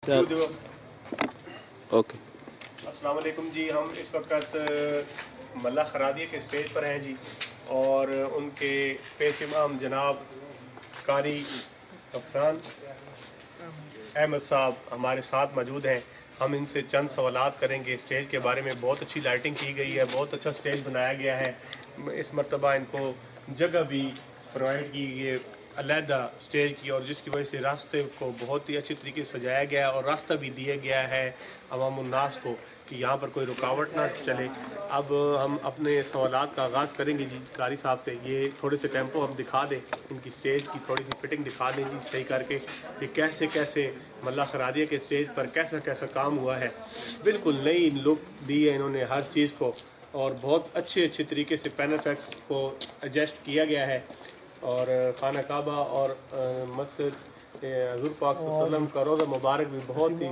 Okay السلام علیکم جی. ہم اس وقت ملہ خرادیہ کے اسٹیج پر ہیں جی، اور ان کے پیش امام جناب قاری غفران احمد صاحب ہمارے ساتھ موجود ہیں. ہم ان سے چند سوالات کریں گے اسٹیج کے بارے میں. بہت اچھی لائٹنگ کی گئی ہے، بہت اچھا اسٹیج بنایا گیا ہے. اس مرتبہ ان کو جگہ بھی پرووائڈ کی گئی علیحدہ اسٹیج کی، اور جس کی وجہ سے راستے کو بہت ہی اچھی طریقے سے سجایا گیا ہے، اور راستہ بھی دیا گیا ہے عوام الناس کو کہ یہاں پر کوئی رکاوٹ نہ چلے. اب ہم اپنے سوالات کا آغاز کریں گے جی قاری صاحب سے. یہ تھوڑے سے ٹیمپو ہم دکھا دیں، ان کی اسٹیج کی تھوڑی سی فٹنگ دکھا دیں جی صحیح کر کے کہ کیسے کیسے ملہ خرادیہ کے اسٹیج پر کیسا کیسا کام ہوا ہے. بالکل نئی لک دی ہے انہوں نے ہر چیز کو، اور بہت اچھے طریقے سے پین افیکٹس کو ایڈجسٹ کیا گیا ہے. اور خانہ کعبہ اور مسجد حضور پاک صلی اللہ علیہ وسلم کا روضہ مبارک بھی بہت ہی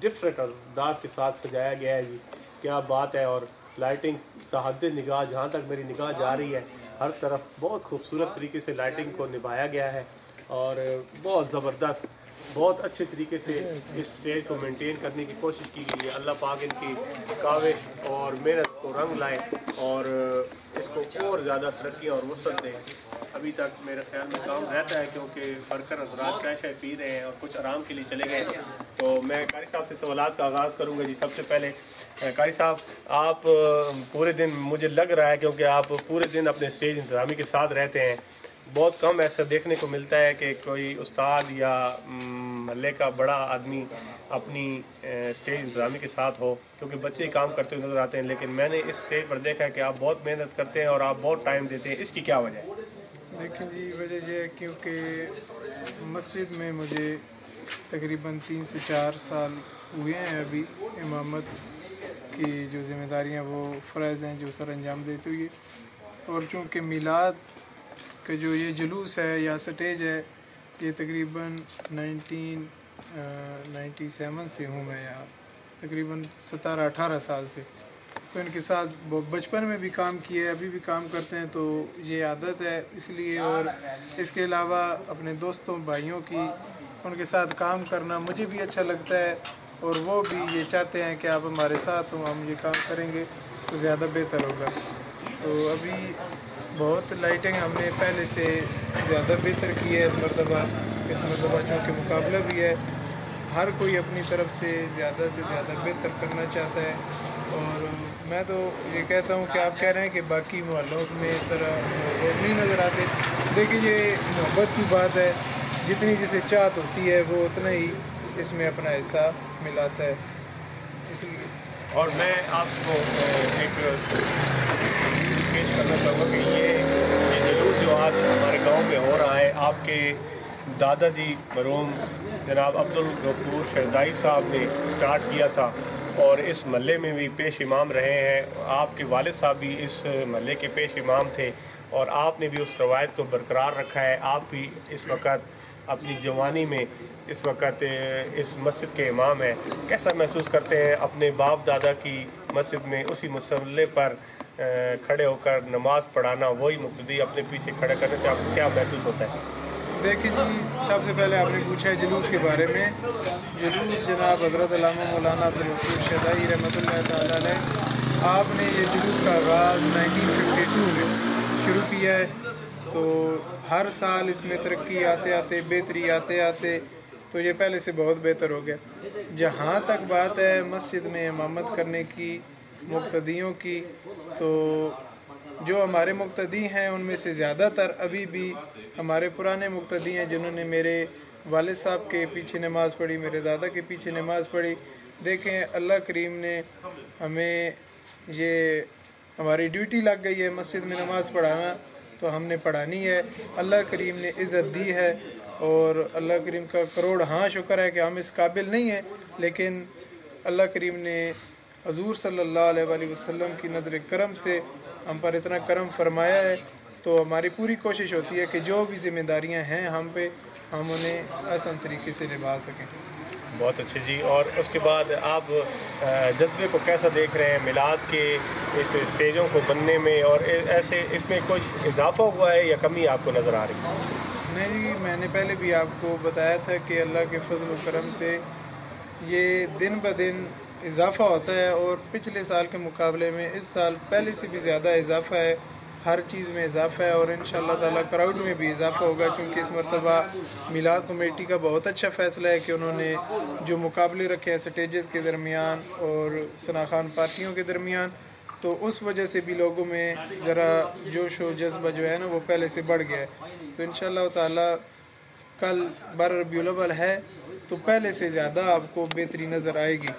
ڈفرینٹ انداز کے ساتھ سجایا گیا ہے جی. کیا بات ہے. اور لائٹنگ کا حد نگاہ جہاں تک میری نگاہ جا رہی ہے ہر طرف بہت خوبصورت طریقے سے لائٹنگ کو نبھایا گیا ہے، اور بہت زبردست بہت اچھے طریقے سے اس اسٹیج کو مینٹین کرنے کی کوشش کی گئی ہے. اللہ پاک ان کی کاوش اور محنت کو رنگ لائے اور اس کو اور زیادہ ترقی اور وسعت دے. ابھی تک میرے خیال میں کام رہتا ہے کیونکہ ورکر حضرات چائے شائے پی رہے ہیں اور کچھ آرام کے لیے چلے گئے. تو میں قاری صاحب سے سوالات کا آغاز کروں گا جی. سب سے پہلے قاری صاحب، آپ پورے دن مجھے لگ رہا ہے کیونکہ آپ پورے دن اپنے اسٹیج انتظامی کے ساتھ رہتے ہیں، بہت کم ایسا دیکھنے کو ملتا ہے کہ کوئی استاد یا محلے کا بڑا آدمی اپنی اسٹیج انتظامی کے ساتھ ہو، کیونکہ بچے کام کرتے ہوئے نظر آتے ہیں. لیکن میں نے اس اسٹیج پر دیکھا ہے کہ آپ بہت محنت کرتے ہیں اور آپ بہت ٹائم دیتے ہیں. اس کی کیا وجہ ہے؟ دیکھیں جی، وجہ یہ ہے کیونکہ مسجد میں مجھے تقریباً 3 سے 4 سال ہوئے ہیں ابھی امامت کی جو ذمہ داریاں وہ فرائض ہیں جو سر انجام دیتے ہوئے. اور چونکہ میلاد کا جو یہ جلوس ہے یا سٹیج ہے یہ تقریباً 1997 سے ہوں میں یہاں، تقریباً 17-18 سال سے. تو ان کے ساتھ بچپن میں بھی کام کیے، ابھی بھی کام کرتے ہیں، تو یہ عادت ہے اس لیے. اور اس کے علاوہ اپنے دوستوں بھائیوں کی ان کے ساتھ کام کرنا مجھے بھی اچھا لگتا ہے، اور وہ بھی یہ چاہتے ہیں کہ آپ ہمارے ساتھ ہوں، ہم یہ کام کریں گے تو زیادہ بہتر ہوگا. تو ابھی بہت لائٹنگ ہم نے پہلے سے زیادہ بہتر کی ہے اس مرتبہ چونکہ مقابلہ بھی ہے، ہر کوئی اپنی طرف سے زیادہ بہتر کرنا چاہتا ہے. اور میں تو یہ کہتا ہوں کہ آپ کہہ رہے ہیں کہ باقی محلوں میں اس طرح لوگ نہیں نظر آتے. دیکھیے یہ محبت کی بات ہے، جتنی جسے چاہت ہوتی ہے وہ اتنا ہی اس میں اپنا حصہ ملاتا ہے. اس لیے اور میں آپ کو ایک پیش کرنا چاہوں گا کہ یہ جلوس جو آج ہمارے گاؤں میں ہو رہا ہے، آپ کے دادا جی مرحوم جناب عبدالغفور شہزائی صاحب نے اسٹارٹ کیا تھا، اور اس محلے میں بھی پیش امام رہے ہیں. آپ کے والد صاحب بھی اس محلے کے پیش امام تھے، اور آپ نے بھی اس روایت کو برقرار رکھا ہے. آپ بھی اس وقت اپنی جوانی میں اس وقت اس مسجد کے امام ہیں. کیسا محسوس کرتے ہیں اپنے باپ دادا کی مسجد میں اسی مصلے پر کھڑے ہو کر نماز پڑھانا، وہی مقتدی اپنے پیچھے کھڑے کرنے سے آپ کو کیا محسوس ہوتا ہے؟ دیکھیں جی، سب سے پہلے آپ نے پوچھا ہے جلوس کے بارے میں. جلوس جناب حضرت علامہ مولانا عبدالغفور شہزائی رحمۃ اللہ تعالیٰ علیہ، آپ نے یہ جلوس کا آغاز 1952 میں شروع کیا ہے. تو ہر سال اس میں ترقی آتے بہتری آتے تو یہ پہلے سے بہت بہتر ہو گیا. جہاں تک بات ہے مسجد میں امامت کرنے کی مقتدیوں کی، تو جو ہمارے مقتدی ہیں ان میں سے زیادہ تر ابھی بھی ہمارے پرانے مقتدی ہیں جنہوں نے میرے والد صاحب کے پیچھے نماز پڑھی، میرے دادا کے پیچھے نماز پڑھی. دیکھیں اللہ کریم نے ہمیں یہ ہماری ڈیوٹی لگ گئی ہے مسجد میں نماز پڑھانا، تو ہم نے پڑھانی ہے. اللہ کریم نے عزت دی ہے، اور اللہ کریم کا کروڑ ہاں شکر ہے کہ ہم اس قابل نہیں ہیں، لیکن اللہ کریم نے حضور صلی اللہ علیہ وآلہ وسلم کی نظر کرم سے ہم پر اتنا کرم فرمایا ہے. تو ہماری پوری کوشش ہوتی ہے کہ جو بھی ذمہ داریاں ہیں ہم پہ، ہم انہیں آسان طریقے سے نبھا سکیں. بہت اچھے جی. اور اس کے بعد آپ جذبے کو کیسا دیکھ رہے ہیں میلاد کے اس اسٹیجوں کو بننے میں، اور ایسے اس میں کوئی اضافہ ہوا ہے یا کمی آپ کو نظر آ رہی ہے؟ نہیں، میں نے پہلے بھی آپ کو بتایا تھا کہ اللہ کے فضل و کرم سے یہ دن بہ دن اضافہ ہوتا ہے اور پچھلے سال کے مقابلے میں اس سال پہلے سے بھی زیادہ اضافہ ہے، ہر چیز میں اضافہ ہے، اور انشاءاللہ تعالیٰ کراؤڈ میں بھی اضافہ ہوگا، کیونکہ اس مرتبہ میلاد کمیٹی کا بہت اچھا فیصلہ ہے کہ انہوں نے جو مقابلے رکھے ہیں سٹیجز کے درمیان اور ثنا خوان پارٹیوں کے درمیان، تو اس وجہ سے بھی لوگوں میں ذرا جوش و جذبہ جو ہے نا وہ پہلے سے بڑھ گیا ہے. تو انشاءاللہ تعالیٰ کل 12 ربیع الاول ہے تو پہلے سے زیادہ آپ کو بہتری نظر آئے گی.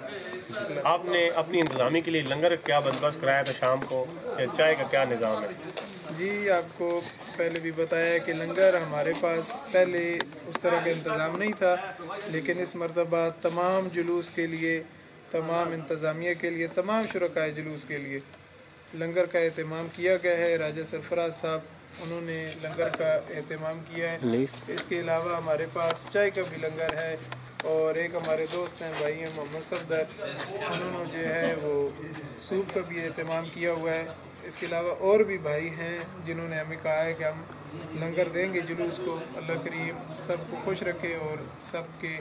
آپ نے اپنی انتظامی کے لیے لنگر کیا بندوبست کرایا تھا شام کو، یا چائے کا کیا نظام ہے؟ جی آپ کو پہلے بھی بتایا کہ لنگر ہمارے پاس پہلے اس طرح کا انتظام نہیں تھا، لیکن اس مرتبہ تمام جلوس کے لیے، تمام انتظامیہ کے لیے، تمام شرکائے جلوس کے لیے لنگر کا اہتمام کیا گیا ہے. راجہ سرفراز صاحب انہوں نے لنگر کا اہتمام کیا ہے. اس کے علاوہ ہمارے پاس چائے کا بھی لنگر ہے، اور ایک ہمارے دوست ہیں بھائی ہیں محمد صفدر، انہوں نے جو ہے وہ سوپ کا بھی اہتمام کیا ہوا ہے. اس کے علاوہ اور بھی بھائی ہیں جنہوں نے ہمیں کہا ہے کہ ہم لنگر دیں گے جلوس کو. اللہ کریم سب کو خوش رکھے اور سب کے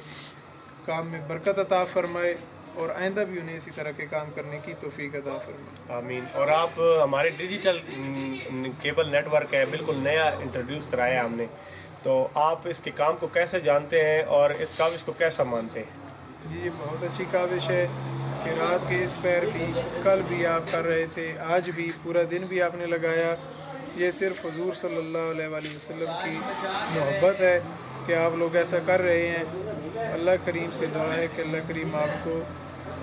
کام میں برکت عطا فرمائے، اور آئندہ بھی انہیں اسی طرح کے کام کرنے کی توفیق عطا فرمائے. آمین. اور آپ ہمارے ڈیجیٹل کیبل نیٹ ورک ہے، بالکل نیا انٹروڈیوس کرایا ہم نے، تو آپ اس کے کام کو کیسے جانتے ہیں اور اس کاوش کو کیسا مانتے ہیں؟ جی یہ بہت اچھی کاوش ہے کہ رات کے اس پیر بھی کل بھی آپ کر رہے تھے، آج بھی پورا دن بھی آپ نے لگایا. یہ صرف حضور صلی اللہ علیہ وآلہ وسلم کی محبت ہے کہ آپ لوگ ایسا کر رہے ہیں. اللہ کریم سے دعا ہے کہ اللہ کریم آپ کو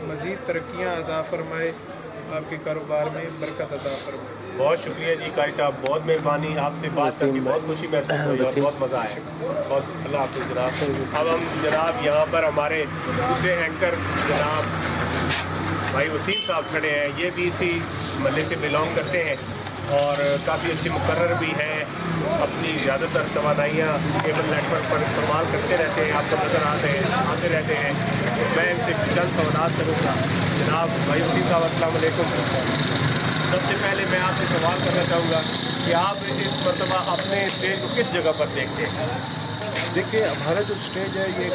مزید ترقیاں عطا فرمائے، آپ کے کاروبار میں برکت عطا فرمائے. بہت شکریہ جی قاری صاحب، بہت مہربانی، آپ سے بات کر کے بہت خوشی محسوس ہوئی اور بہت مزہ آیا. بہت اللہ حافظ جناب. اب ہم جناب یہاں پر ہمارے دوسرے اینکر جناب بھائی وسیم صاحب کھڑے ہیں. یہ بھی اسی محلے سے بلانگ کرتے ہیں اور کافی اچھے مقرر بھی ہیں، اپنی زیادہ تر توانائیاں کیبل نیٹ ورک پر استعمال کرتے رہتے ہیں، آپ کو نظر آتے رہتے ہیں. میں ان سے چند سوالات کروں گا. جناب بھائی وسیم صاحب السلام علیکم. سب سے پہلے میں آپ سے سوال کرنا چاہوں گا کہ آپ اس مرتبہ اپنے اسٹیج کو کس جگہ پر دیکھتے ہیں؟ دیکھیے ہمارا جو اسٹیج ہے یہ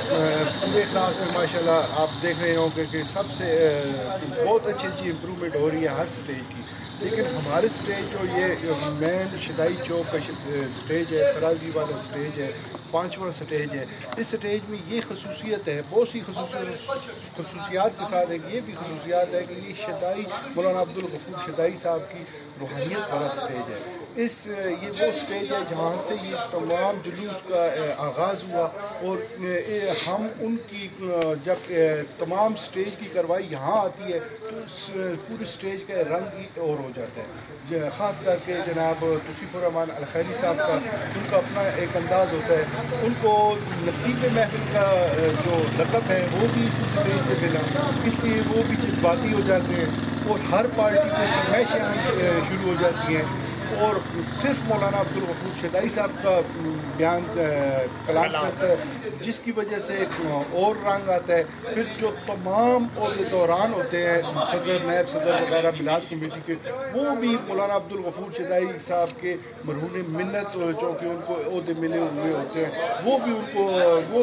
پورے کلاس میں ماشاءاللہ آپ دیکھ رہے ہوں کہ سب سے بہت اچھی امپرومنٹ ہو رہی ہے ہر اسٹیج کی. لیکن ہمارے اسٹیج جو یہ مین شدائی چوک کا اسٹیج ہے، فرازی والا اسٹیج ہے، 5واں اسٹیج ہے. اس اسٹیج میں یہ خصوصیت ہے، بہت سی خصوصیات کے ساتھ ایک یہ بھی خصوصیات ہے کہ یہ شدائی مولانا عبدالغفور شدائی صاحب کی روحانیت والا اسٹیج ہے. یہ وہ اسٹیج ہے جہاں سے یہ تمام جلوس کا آغاز ہوا، اور ہم ان کی جب تمام اسٹیج کی کارروائی یہاں آتی ہے تو پورے اسٹیج کا رنگ ہی اور ہو جاتا ہے. خاص کر کے جناب توصیف الرحمان الخیری صاحب کا ان کا اپنا ایک انداز ہوتا ہے. ان کو نقیب محفل کا جو لقب ہے وہ بھی اسی اسٹیج سے ملا، اس لیے وہ بھی جذباتی ہو جاتے ہیں اور ہر پارٹی کو فرمائشیں آنی شروع ہو جاتی ہیں، اور صرف مولانا عبدالغفور شدائی صاحب کا بیان کلام چلتا ہے جس کی وجہ سے ایک اور رنگ آتا ہے. پھر جو تمام اور جو دوران ہوتے ہیں صدر نائب صدر وغیرہ میلاد کمیٹی کے، وہ بھی مولانا عبدالغفور شدائی صاحب کے مرہون منت جو کہ ان کو عہدے ملے ہوئے ہوتے ہیں، وہ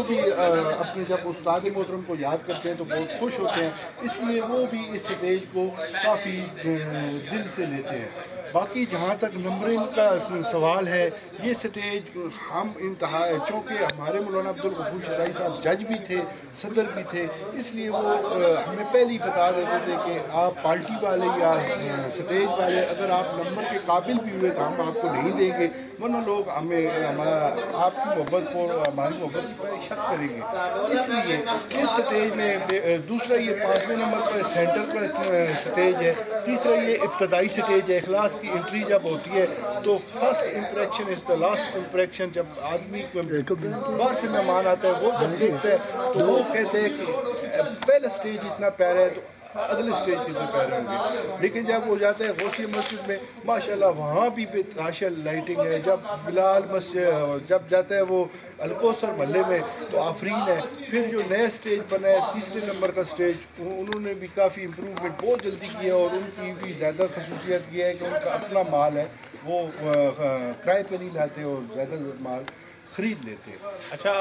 بھی اپنے جب استاد محترم کو یاد کرتے ہیں تو بہت خوش ہوتے ہیں. اس لیے وہ بھی اس اسٹیج کو کافی دل سے لیتے ہیں. باقی جہاں تک نمبرنگ کا سوال ہے، یہ سٹیج ہم انتہا چونکہ ہمارے مولانا عبدالغفور شدائی صاحب جج بھی تھے، صدر بھی تھے، اس لیے وہ ہمیں پہلے ہی بتا دیتے تھے کہ آپ پارٹی والے یا سٹیج والے اگر آپ نمبر کے قابل بھی ہوئے تو ہم آپ کو نہیں دیں گے، ورنہ لوگ ہمیں آپ کی محبت کو، ہماری محبت پر شک کریں گے. اس لیے اس سٹیج میں دوسرا یہ 5ویں نمبر پر سینٹر پر سٹیج ہے. تیسرا یہ ابتدائی سٹیج ہے. اخلاص کی انٹری جب ہوتی ہے تو فرسٹ امپریکشن از دا لاسٹ امپریکشن. جب آدمی باہر سے مہمان آتا ہے وہ جب دیکھتا ہے تو وہ کہتے ہیں کہ پہلا سٹیج اتنا پیارا ہے تو اگلے سٹیج کتنے پیارے ہوں گے. لیکن جب وہ جاتا ہے غوثیہ مسجد میں ماشاءاللہ وہاں بھی بے تحاشا لائٹنگ ہے. جب بلال مسجد جب جاتا ہے وہ الکوثر محلے میں تو آفرین ہے. پھر جو نیا سٹیج بنا ہے 3 نمبر کا سٹیج، انہوں نے بھی کافی امپروومنٹ بہت جلدی کیا، اور ان کی بھی زیادہ خصوصیت یہ ہے کہ ان کا اپنا مال ہے، وہ کرائے پہ نہیں لاتے اور زیادہ مال خرید لیتے ہیں. اچھا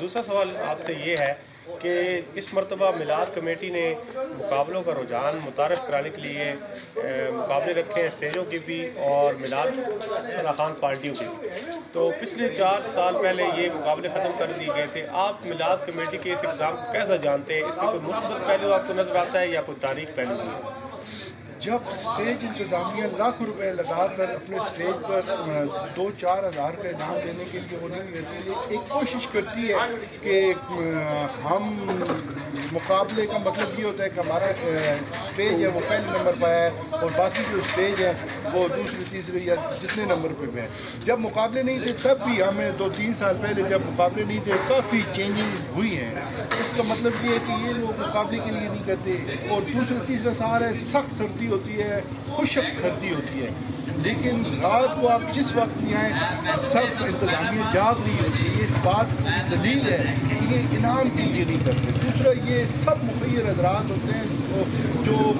دوسرا سوال آپ سے یہ ہے کہ اس مرتبہ میلاد کمیٹی نے مقابلوں کا رجحان متعارف کرانے کے لیے مقابلے رکھے ہیں اسٹیجوں کے بھی اور میلاد ثنا خوان پارٹیوں کے بھی. تو پچھلے 4 سال پہلے یہ مقابلے ختم کر دیے گئے تھے. آپ میلاد کمیٹی کے اس اقدام کو کیسا جانتے ہیں؟ اس میں کوئی مثبت پہلو آپ کو نظر آتا ہے یا کوئی تاریخ پہلو ہے؟ جب اسٹیج انتظامیہ لاکھوں روپے لگا کر اپنے اسٹیج پر 2-4 ہزار کا انعام دینے کے لیے وہ نہیں کرتی ہے، ایک کوشش کرتی ہے کہ ہم مقابلے کا مطلب یہ ہوتا ہے کہ ہمارا اسٹیج ہے وہ پہلے نمبر پہ ہے اور باقی جو اسٹیج ہے وہ دوسرے تیسرے یا جتنے نمبر پہ ہے. جب مقابلے نہیں تھے تب بھی ہمیں 2-3 سال پہلے جب مقابلے نہیں تھے کافی چینجنگ ہوئی ہیں. اس کا مطلب یہ ہے کہ یہ لوگ مقابلے کے لیے نہیں کرتے. اور دوسرا تیسرا سال ہے سخت سردی ہوتی ہے، خشک سردی ہوتی ہے، لیکن رات کو آپ جس وقت بھی آئیں سب انتظامیہ جاگ رہی ہوتی ہے. یہ اس بات کی دلیل ہے کہ یہ انعام کے لیے نہیں کرتے. دوسرا یہ سب مخیر حضرات ہوتے ہیں جو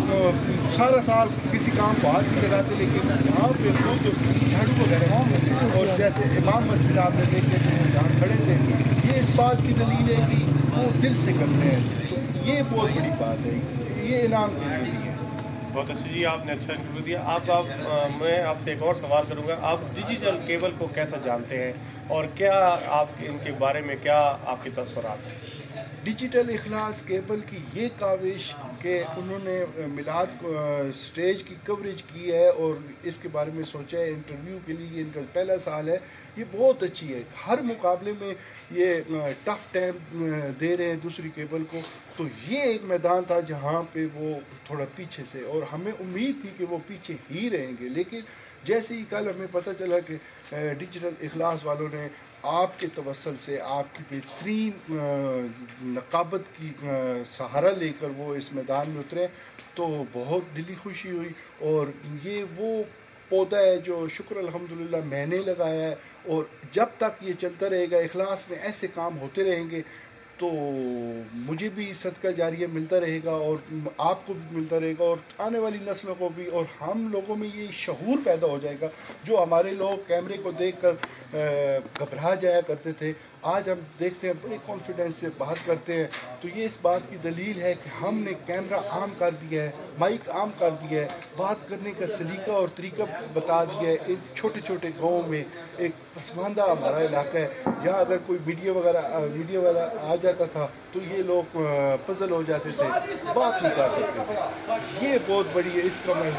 سارا سال کسی کام کو ہاتھ نہیں لگاتے، لیکن یہاں پہ خود جھاڑو وغیرہ اور جیسے امام مسجد آپ نے دیکھے تھے وہ جہاں کھڑے تھے، یہ اس بات کی دلیل ہے کہ وہ دل سے کرتے ہیں. تو یہ بہت بڑی بات ہے، یہ انعام کے لیے نہیں ہے. بہت اچھا جی، آپ نے اچھا انٹرویو دیا. میں آپ سے ایک اور سوال کروں گا. آپ ڈیجیٹل کیبل کو کیسا جانتے ہیں اور کیا آپ ان کے بارے میں کیا آپ کے تاثرات ہیں؟ ڈیجیٹل اخلاص کیبل کی یہ کاوش کہ انہوں نے میلاد کو اسٹیج کی کوریج کی ہے اور اس کے بارے میں سوچا ہے انٹرویو کے لیے، ان کا پہلا سال ہے، یہ بہت اچھی ہے. ہر مقابلے میں یہ ٹف ٹائم دے رہے ہیں دوسری کیبل کو. تو یہ ایک میدان تھا جہاں پہ وہ تھوڑا پیچھے سے، اور ہمیں امید تھی کہ وہ پیچھے ہی رہیں گے. لیکن جیسے ہی کل ہمیں پتہ چلا کہ ڈیجیٹل اخلاص والوں نے آپ کے توسل سے آپ کی بہترین نقابت کی سہارا لے کر وہ اس میدان میں اترے، تو بہت دلی خوشی ہوئی. اور یہ وہ پودا ہے جو شکر الحمدللہ میں نے لگایا ہے، اور جب تک یہ چلتا رہے گا، اخلاص میں ایسے کام ہوتے رہیں گے، تو مجھے بھی صدقہ جاریہ ملتا رہے گا اور آپ کو بھی ملتا رہے گا اور آنے والی نسلوں کو بھی. اور ہم لوگوں میں یہ شعور پیدا ہو جائے گا. جو ہمارے لوگ کیمرے کو دیکھ کر گھبرا جایا کرتے تھے، آج ہم دیکھتے ہیں بڑے کانفیڈنس سے بات کرتے ہیں. تو یہ اس بات کی دلیل ہے کہ ہم نے کیمرہ عام کر دیا ہے، مائک عام کر دیا ہے، بات کرنے کا سلیقہ اور طریقہ بتا دیا ہے. ایک چھوٹے چھوٹے گاؤں میں ایک پسماندہ ہمارا علاقہ ہے، یہاں اگر کوئی میڈیا والا آ جاتا تھا تو یہ لوگ پزل ہو جاتے تھے، بات نہیں کر سکتے تھے. یہ بہت بڑی ہے، اس کا میں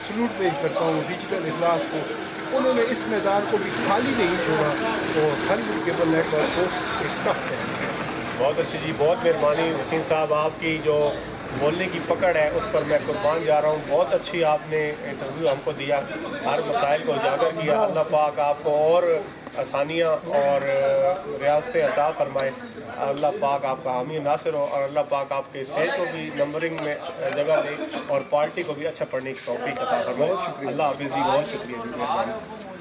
سلوٹ پیش کرتا ہوں ڈیجیٹل اخلاص کو. انہوں نے اس میدان کو بھی خالی نہیں چھوڑا اور ہر کیبل نیٹ ورک کو ایک ٹف ہے. بہت اچھی جی، بہت مہربانی وسیم صاحب. آپ کی جو بولنے کی پکڑ ہے اس پر میں قربان جا رہا ہوں. بہت اچھی آپ نے انٹرویو ہم کو دیا، ہر مسائل کو اجاگر کیا. اللہ پاک آپ کو اور آسانیاں اور ریاستیں عطا فرمائے. اللہ پاک آپ کا حامی ناصر ہو اور اللہ پاک آپ کے اسٹیج کو بھی نمبرنگ میں جگہ دے اور پارٹی کو بھی اچھا پڑھنے کی توفیق عطا فرمائے. اللہ حافظ جی، بہت شکریہ جی.